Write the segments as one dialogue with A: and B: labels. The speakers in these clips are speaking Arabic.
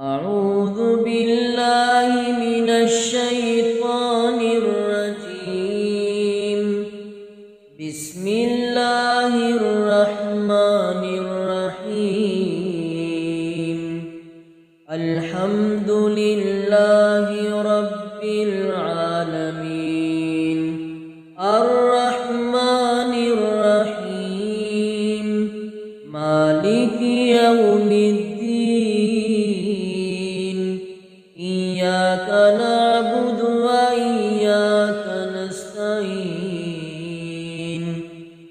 A: أعوذ بالله من الشيطان الرجيم. بسم الله الرحمن الرحيم. الحمد لله رب العالمين. الرحمن الرحيم. مالك يوم الدين. إياك نعبد وإياك نستعين.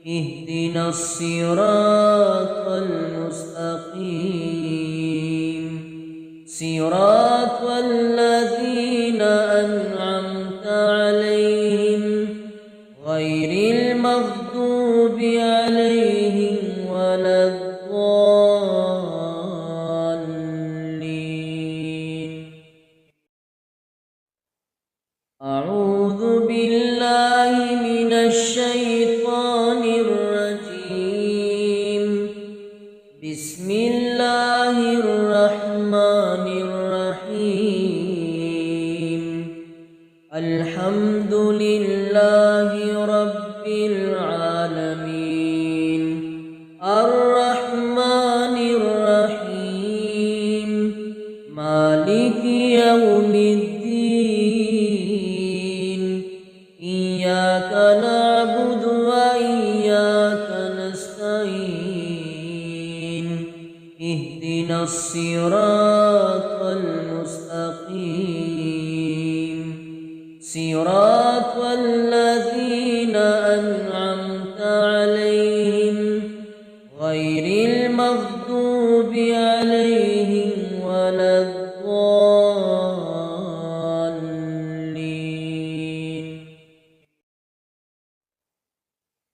A: اهدنا الصراط المستقيم. صراط الذين أنعمت عليهم غير المغضوب عليهم ولا الضالين. أعوذ بالله من الشيطان الرجيم. بسم الله الرحمن الرحيم. الحمد لله رب العالمين. الرحمن الرحيم. مالك يوم الدين. إياك نعبد وإياك نستعين. اهدنا الصراط المستقيم. صراط الذين أنعمت عليهم غير المغضوب عليهم ولا الضالين.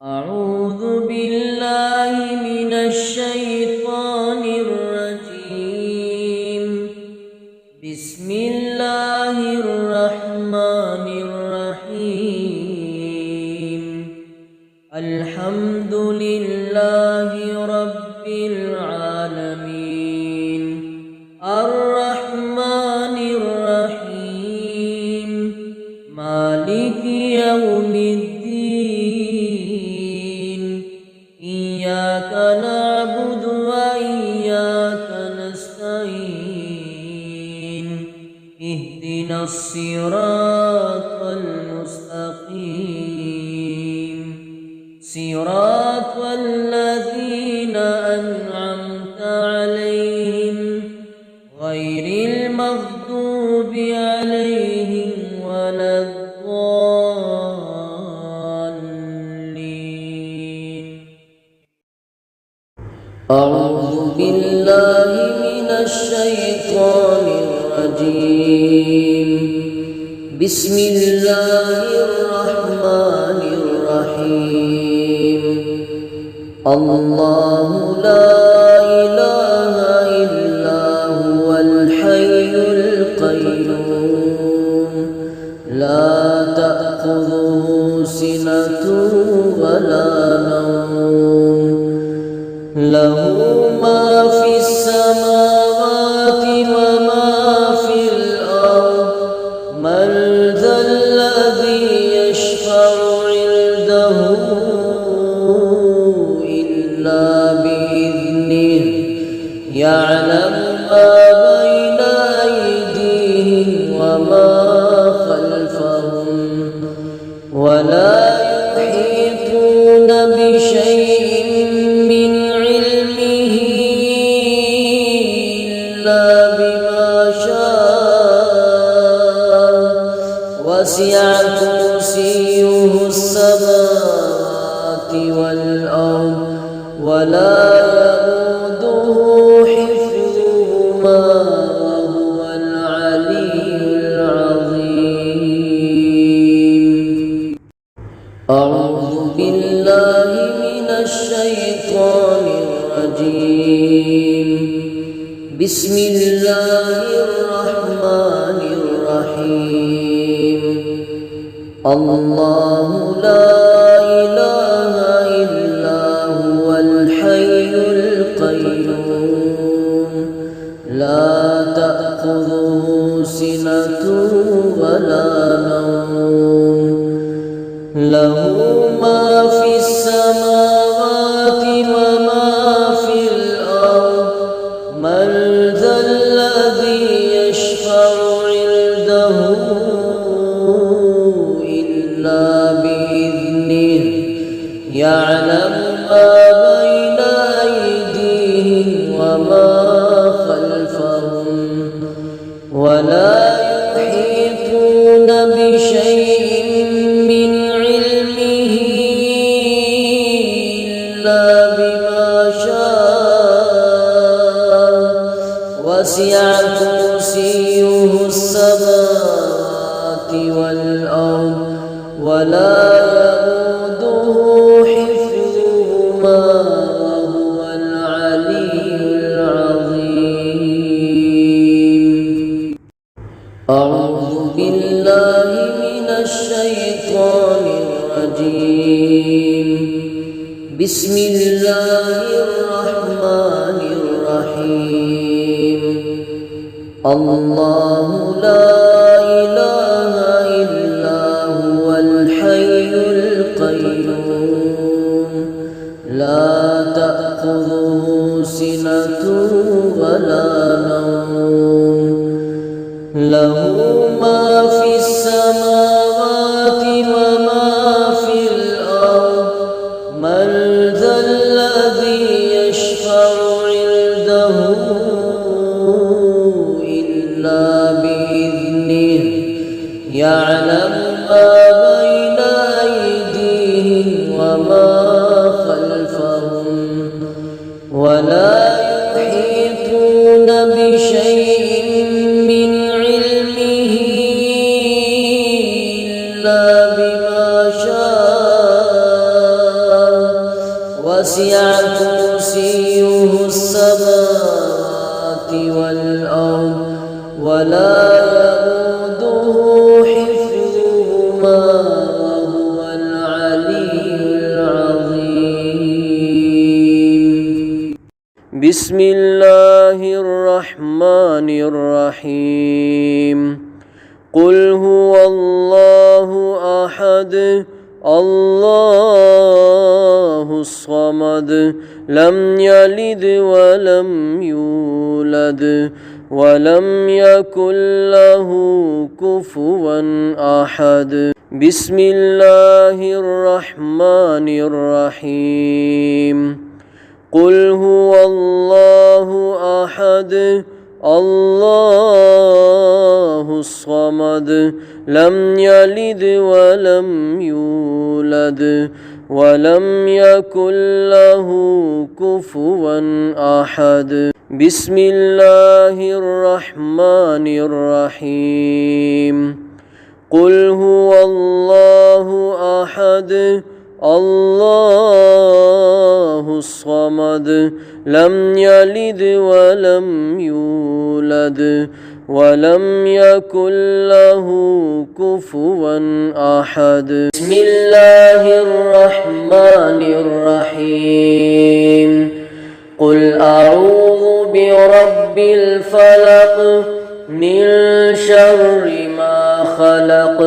A: أعوذ بالله من الشيطان الرجيم. بسم الله الرحمن الرحيم. الحمد لله رب العالمين. الرحمن الرحيم. مالك يوم الدين. إياك نعبد وإياك نستعين. اهدنا الصراط المستقيم. صراط الذين أنعمت عليهم غير المغضوب عليهم ولا الضالين. أعوذ بالله من الشيطان الرجيم. بسم الله الرحمن الرحيم. الله لا إله إلا هو الحي القيوم. لا تأخذه سنة ولا نوم. له ما في السماوات وما في الأرض. من ذا الذي يشفع عنده إلا بإذنه. يعلم ما بين أيديهم وما خلفهم ولا يحيطون بشيء من علمه إلا بما شاء. وسع كرسيه السماوات والأرض ولا يؤوده حفظهما وهو العلي العظيم. أعوذ بالله من الشيطان الرجيم. بسم الله الرحمن الرحيم. الله لا إله إلا هو الحي القيوم. لا تأخذه تأخذه سنة ولا نوم له ما في السماوات وما في الأرض من ذا الذي يشفع عنده إلا بإذنه يعلم ما بين أيديهم وما خلفهم ولا يحيطون بشيء من علمه إلا بما شاء وسع كرسيه السماوات والأرض ولا يؤوده حفظهما وهو العلي العظيم. أعوذ بالله من الشيطان الرجيم. بسم الله الرحمن الرحيم. الله لا إله إلا هو الحي القيوم لا تأخذه سنة ولا نوم له ما في السماوات وما في الأرض من ذا الذي يشفع عنده إلا بإذنه يعلم ما بين أيديهم وما خلفهم ولا يحيطون بشيء من علمه إلا بما شاء وسع كرسيه السماوات والأرض ولا يؤوده حفظهما وهو العلي العظيم. بسم الله الرحمن الرحيم. قل هو الله أحد الله الصمد لم يلد ولم يولد ولم يكن له كفوا أحد. بسم الله الرحمن الرحيم. قل هو الله أحد الله الصمد لم يلد ولم يولد ولم يكن له كفوا أحد. بسم الله الرحمن الرحيم. قل هو الله أحد الله الصمد لم يلد ولم يولد ولم يكن له كفوا أحد. بسم الله الرحمن الرحيم. قل أعوذ برب الفلق من شر ما خلق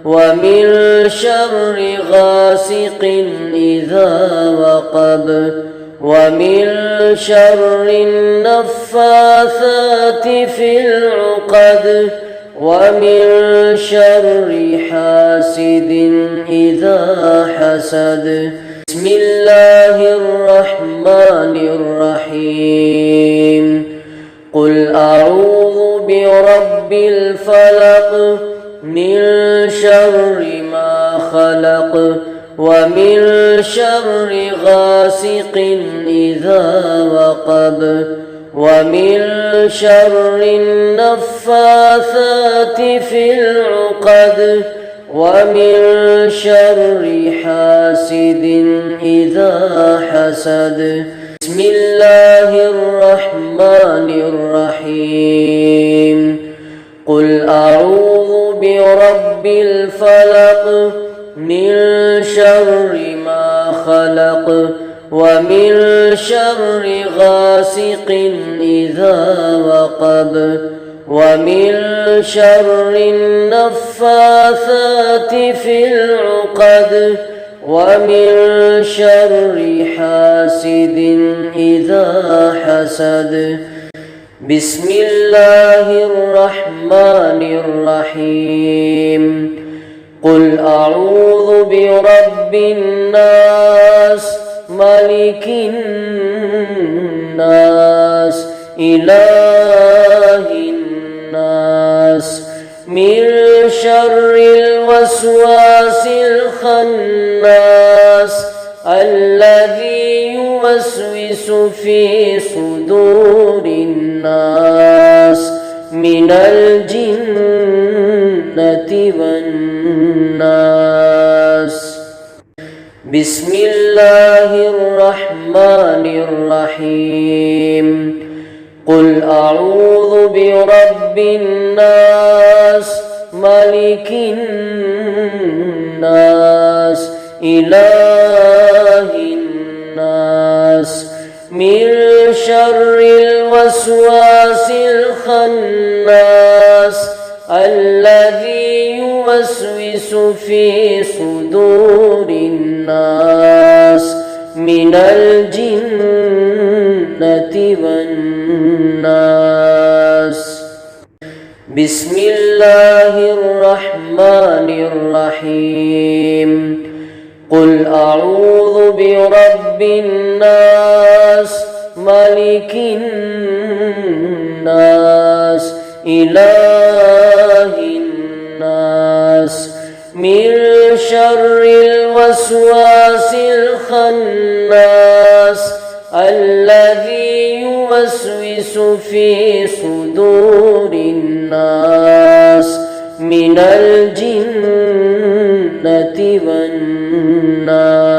A: ومن شر غاسق إذا وقب ومن شر النفاثات في العقد ومن شر حاسد إذا حسد. بسم الله الرحمن الرحيم. قل أعوذ برب الفلق من شر ما خلق ومن شر غاسق إذا وقب ومن شر النفاثات في العقد ومن شر حاسد إذا حسد. بسم الله الرحمن الرحيم. قل أعوذ برب الفلق من شر ما خلق ومن شر غاسق إذا وقب ومن شر النفاثات في العقد ومن شر حاسد إذا حسد بسم الله الرحمن الرحيم قل أعوذ برب الناس ملك الناس إله الناس من شر الوسواس الخناس الذي يوسوس في صدور الناس من الجنة والناس بسم الله الرحمن الرحيم قل أعوذ برب الناس ملك الناس إله الناس من شر الوسواس الخناس الذي يوسوس في صدور الناس من الجنة والناس بسم الله الرحمن الرحيم قل أعوذ برب الناس ملك الناس إله الناس من شر الوسواس الخناس الذي يوسوس في صدور الناس من الجنة والناس